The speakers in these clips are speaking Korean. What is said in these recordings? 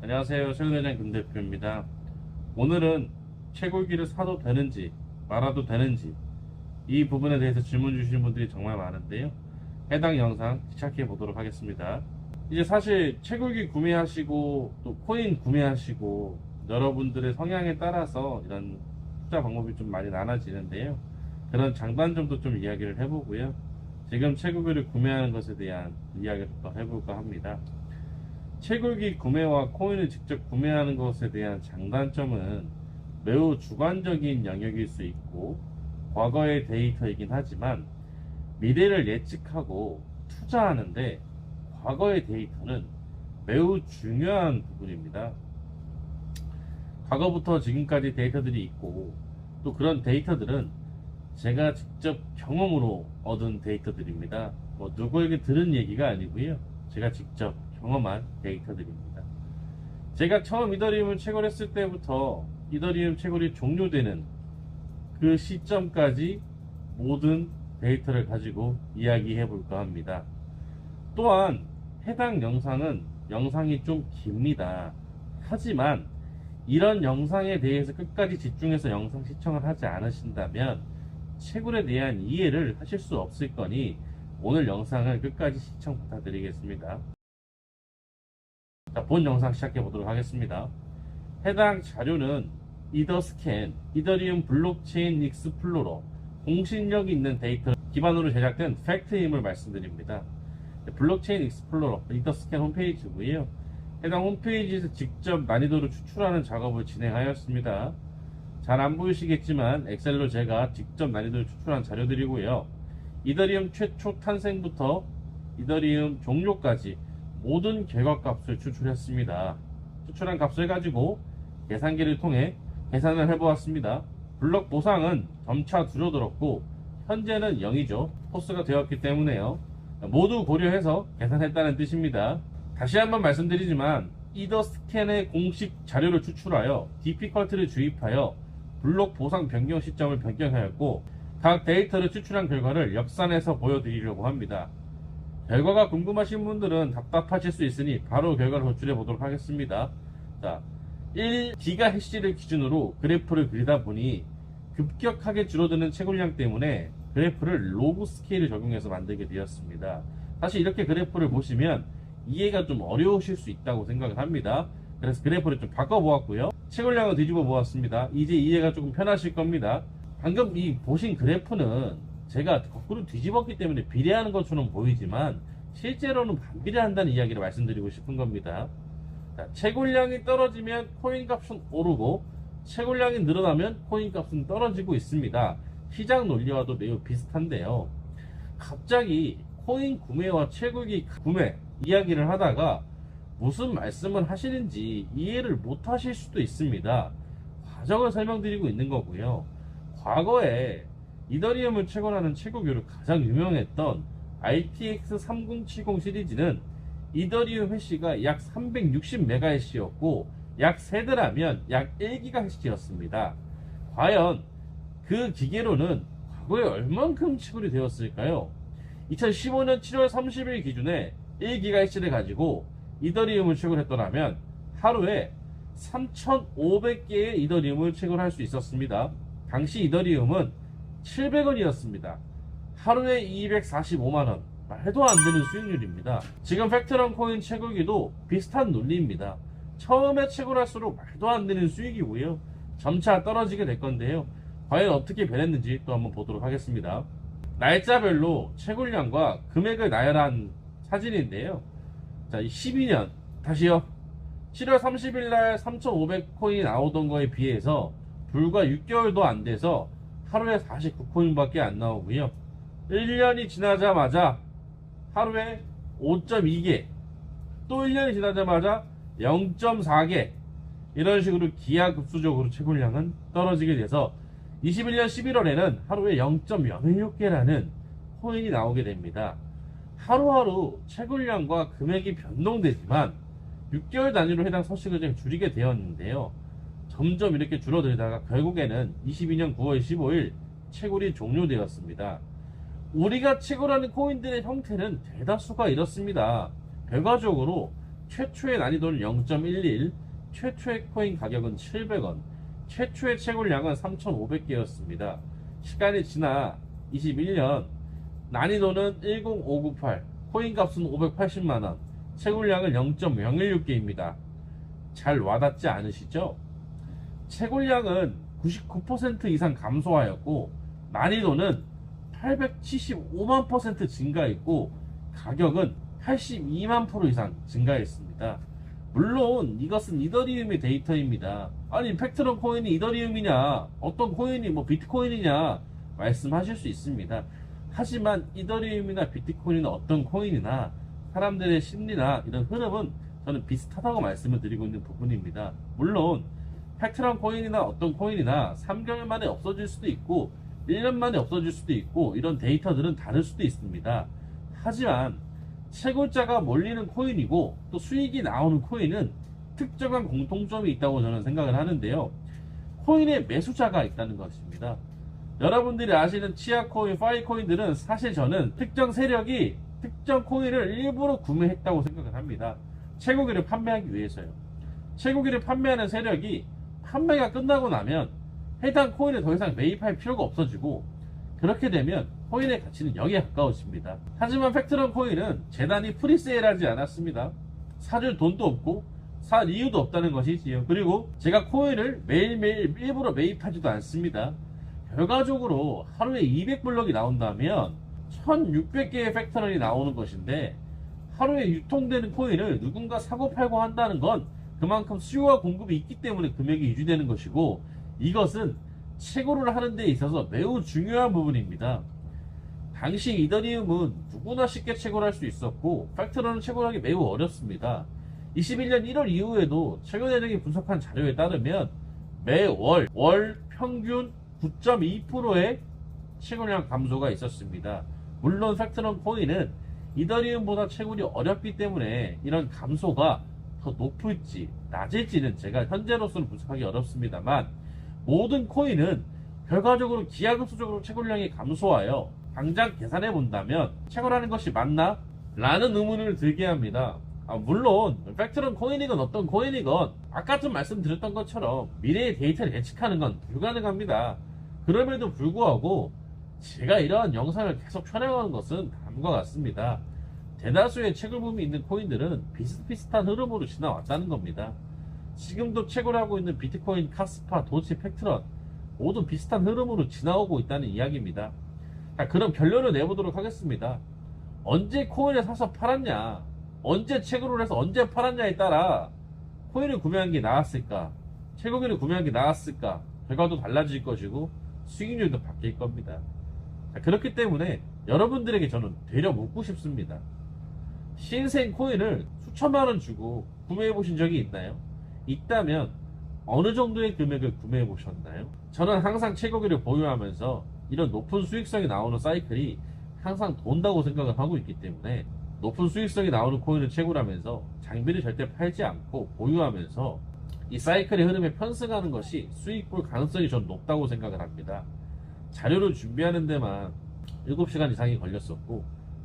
안녕하세요. 최근회장 김대표입니다. 오늘은 채굴기를 사도 되는지 말아도 되는지 이 부분에 대해서 질문 주시는 분들이 정말 많은데요. 해당 영상 시작해 보도록 하겠습니다. 이제 사실 채굴기 구매하시고 또 코인 구매하시고 여러분들의 성향에 따라서 이런 투자 방법이 좀 많이 나눠지는데요. 그런 장단점도 좀 이야기를 해보고요. 지금 채굴기를 구매하는 것에 대한 이야기를 또 해볼까 합니다. 채굴기 구매와 코인을 직접 구매하는 것에 대한 장단점은 매우 주관적인 영역일 수 있고 과거의 데이터이긴 하지만 미래를 예측하고 투자하는데 과거의 데이터는 매우 중요한 부분입니다. 과거부터 지금까지 데이터들이 있고 또 그런 데이터들은 제가 직접 경험으로 얻은 데이터들입니다. 뭐 누구에게 들은 얘기가 아니고요. 제가 직접 경험한 데이터들입니다. 제가 처음 이더리움을 채굴했을 때부터 이더리움 채굴이 종료되는 그 시점까지 모든 데이터를 가지고 이야기해 볼까 합니다. 또한 해당 영상이 좀 깁니다. 하지만 이런 영상에 대해서 끝까지 집중해서 영상 시청을 하지 않으신다면 채굴에 대한 이해를 하실 수 없을 거니 오늘 영상을 끝까지 시청 부탁드리겠습니다. 자, 본 영상 시작해 보도록 하겠습니다. 해당 자료는 이더스캔, 이더리움 블록체인 익스플로러 공신력이 있는 데이터를 기반으로 제작된 팩트임을 말씀드립니다. 블록체인 익스플로러 이더스캔 홈페이지고요. 해당 홈페이지에서 직접 난이도를 추출하는 작업을 진행하였습니다. 잘 안 보이시겠지만 엑셀로 제가 직접 난이도를 추출한 자료들이고요. 이더리움 최초 탄생부터 이더리움 종료까지 모든 결과값을 추출했습니다. 추출한 값을 가지고 계산기를 통해 계산을 해보았습니다. 블록 보상은 점차 줄어들었고 현재는 0이죠. 포스가 되었기 때문에요. 모두 고려해서 계산했다는 뜻입니다. 다시 한번 말씀드리지만 이더스캔의 공식 자료를 추출하여 디피컬트를 주입하여 블록 보상 변경 시점을 변경하였고 각 데이터를 추출한 결과를 역산해서 보여드리려고 합니다. 결과가 궁금하신 분들은 답답하실 수 있으니 바로 결과를 도출해 보도록 하겠습니다. 자, 1GHz를 기준으로 그래프를 그리다 보니 급격하게 줄어드는 채굴량 때문에 그래프를 로그 스케일을 적용해서 만들게 되었습니다. 사실 이렇게 그래프를 보시면 이해가 좀 어려우실 수 있다고 생각을 합니다. 그래서 그래프를 좀 바꿔 보았고요. 채굴량을 뒤집어 보았습니다. 이제 이해가 조금 편하실 겁니다. 방금 이 보신 그래프는 제가 거꾸로 뒤집었기 때문에 비례하는 것처럼 보이지만 실제로는 반비례한다는 이야기를 말씀드리고 싶은 겁니다. 자, 채굴량이 떨어지면 코인 값은 오르고 채굴량이 늘어나면 코인 값은 떨어지고 있습니다. 시장 논리와도 매우 비슷한데요. 갑자기 코인 구매와 채굴기 구매 이야기를 하다가 무슨 말씀을 하시는지 이해를 못 하실 수도 있습니다. 과정을 설명드리고 있는 거고요. 과거에 이더리움을 채굴하는 채굴기로 가장 유명했던 RTX 3070 시리즈는 이더리움 해시가 약 360MHz였고 약 세대라면 약 1GHz였습니다. 과연 그 기계로는 과거에 얼만큼 채굴이 되었을까요? 2015년 7월 30일 기준에 1GHz를 가지고 이더리움을 채굴했더라면 하루에 3,500개의 이더리움을 채굴할 수 있었습니다. 당시 이더리움은 700원이었습니다. 하루에 245만원. 말도 안 되는 수익률입니다. 지금 팩트럼 코인 채굴기도 비슷한 논리입니다. 처음에 채굴할수록 말도 안 되는 수익이고요. 점차 떨어지게 될 건데요. 과연 어떻게 변했는지 또 한번 보도록 하겠습니다. 날짜별로 채굴량과 금액을 나열한 사진인데요. 자, 12년 다시요. 7월 30일 날 3,500코인이 나오던 거에 비해서 불과 6개월도 안 돼서 하루에 49코인밖에 안 나오고요. 1년이 지나자마자 하루에 5.2개, 또 1년이 지나자마자 0.4개, 이런 식으로 기하급수적으로 채굴량은 떨어지게 돼서 21년 11월에는 하루에 0.06개라는 코인이 나오게 됩니다. 하루하루 채굴량과 금액이 변동되지만 6개월 단위로 해당 서식을 줄이게 되었는데요. 점점 이렇게 줄어들다가 결국에는 22년 9월 15일 채굴이 종료되었습니다. 우리가 채굴하는 코인들의 형태는 대다수가 이렇습니다. 결과적으로 최초의 난이도는 0.11, 최초의 코인 가격은 700원, 최초의 채굴량은 3,500개였습니다. 시간이 지나 21년, 난이도는 10598, 코인 값은 580만원, 채굴량은 0.016개입니다. 잘 와닿지 않으시죠? 채굴량은 99% 이상 감소하였고, 난이도는 875만% 증가했고, 가격은 82만 % 이상 증가했습니다. 물론 이것은 이더리움의 데이터입니다. 아니 팩트럼 코인이 이더리움이냐, 어떤 코인이 뭐 비트코인이냐 말씀하실 수 있습니다. 하지만 이더리움이나 비트코인이나 어떤 코인이나 사람들의 심리나 이런 흐름은 저는 비슷하다고 말씀을 드리고 있는 부분입니다. 물론 팩트럼 코인이나 어떤 코인이나 3개월 만에 없어질 수도 있고 1년 만에 없어질 수도 있고 이런 데이터들은 다를 수도 있습니다. 하지만 채굴자가 몰리는 코인이고 또 수익이 나오는 코인은 특정한 공통점이 있다고 저는 생각을 하는데요. 코인의 매수자가 있다는 것입니다. 여러분들이 아시는 치아코인, 파이코인들은 사실 저는 특정 세력이 특정 코인을 일부러 구매했다고 생각을 합니다. 채굴기를 판매하기 위해서요. 채굴기를 판매하는 세력이 판매가 끝나고 나면 해당 코인을 더 이상 매입할 필요가 없어지고, 그렇게 되면 코인의 가치는 0에 가까워집니다. 하지만 팩트럼 코인은 재단이 프리세일하지 않았습니다. 사줄 돈도 없고 살 이유도 없다는 것이지요. 그리고 제가 코인을 매일매일 일부러 매입하지도 않습니다. 결과적으로 하루에 200블럭이 나온다면 1600개의 팩트럼이 나오는 것인데, 하루에 유통되는 코인을 누군가 사고 팔고 한다는 건 그만큼 수요와 공급이 있기 때문에 금액이 유지되는 것이고, 이것은 채굴을 하는 데 있어서 매우 중요한 부분입니다. 당시 이더리움은 누구나 쉽게 채굴할 수 있었고 팩트럼은 채굴하기 매우 어렵습니다. 21년 1월 이후에도 최근 예정이 분석한 자료에 따르면 매월 평균 9.2%의 채굴량 감소가 있었습니다. 물론 팩트럼 코인은 이더리움보다 채굴이 어렵기 때문에 이런 감소가 더 높을지 낮을지는 제가 현재로서는 분석하기 어렵습니다만, 모든 코인은 결과적으로 기하급수적으로 채굴량이 감소하여 당장 계산해 본다면 채굴하는 것이 맞나? 라는 의문을 들게 합니다. 물론 팩트럼 코인이건 어떤 코인이건 아까 좀 말씀드렸던 것처럼 미래의 데이터를 예측하는 건 불가능합니다. 그럼에도 불구하고 제가 이러한 영상을 계속 촬영하는 것은 다음과 같습니다. 대다수의 채굴붐이 있는 코인들은 비슷비슷한 흐름으로 지나왔다는 겁니다. 지금도 채굴하고 있는 비트코인, 카스파, 도치, 팩트럼 모두 비슷한 흐름으로 지나오고 있다는 이야기입니다. 자, 그럼 결론을 내보도록 하겠습니다. 언제 코인을 사서 팔았냐, 언제 채굴을 해서 언제 팔았냐에 따라 코인을 구매한 게 나았을까, 채굴기를 구매한 게 나았을까, 결과도 달라질 것이고 수익률도 바뀔 겁니다. 자, 그렇기 때문에 여러분들에게 저는 되려 묻고 싶습니다. 신생 코인을 수천만 원 주고 구매해 보신 적이 있나요? 있다면 어느 정도의 금액을 구매해 보셨나요? 저는 항상 채굴기를 보유하면서 이런 높은 수익성이 나오는 사이클이 항상 돈다고 생각을 하고 있기 때문에 높은 수익성이 나오는 코인을 채굴하면서 장비를 절대 팔지 않고 보유하면서 이 사이클의 흐름에 편승하는 것이 수익 볼 가능성이 전 높다고 생각을 합니다. 자료를 준비하는 데만 7시간 이상이 걸렸었고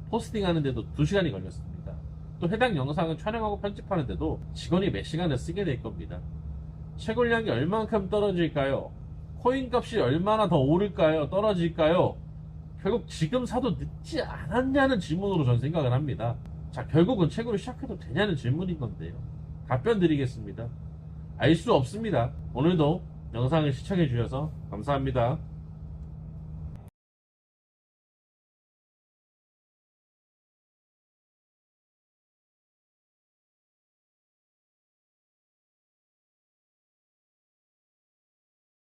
포스팅 하는데도 2시간이 걸렸습니다. 또 해당 영상을 촬영하고 편집하는데도 직원이 몇 시간을 쓰게 될 겁니다. 채굴량이 얼만큼 떨어질까요? 코인 값이 얼마나 더 오를까요? 떨어질까요? 결국 지금 사도 늦지 않았냐는 질문으로 저는 생각을 합니다. 자, 결국은 채굴을 시작해도 되냐는 질문인 건데요. 답변 드리겠습니다. 알 수 없습니다. 오늘도 영상을 시청해 주셔서 감사합니다.